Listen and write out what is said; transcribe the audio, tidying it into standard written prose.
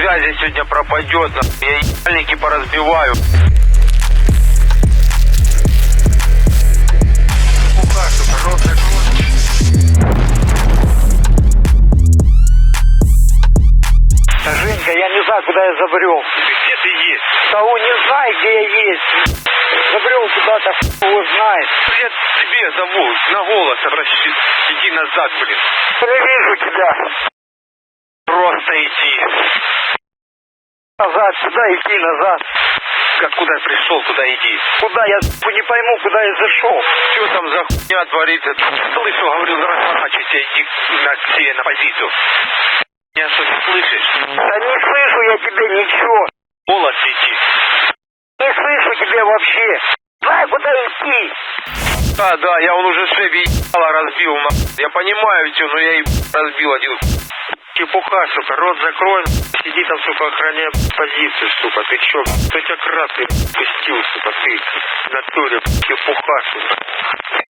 связи сегодня пропадет, я ебальники поразбиваю. Женька, я не знаю, куда я забрел. Где ты есть? Того не знаю, где я есть. Забрел куда-то, его знает. Я тебе зову, на голос обращусь. Иди назад, блин. Не вижу тебя. Просто иди. Назад, сюда иди, назад. Как куда я пришел, туда иди. Куда? Я не пойму, куда я зашел. Что там за хуйня творится? Слышу, говорю, разворачивайся, иди на позицию. Меня что, не слышишь? Да не слышу я тебя ничего. Голос иди. Не слышу тебя вообще. Знаю, куда идти. Да, я он уже шеби ебало разбил. Я понимаю тебя, но я и разбил один. Чепуха, сука, рот закрой. Сиди там, сука, охраняй позицию, сука. Ты чё? Кто тебя красный пустил, сука, ты? В натуре, чепуха, сука.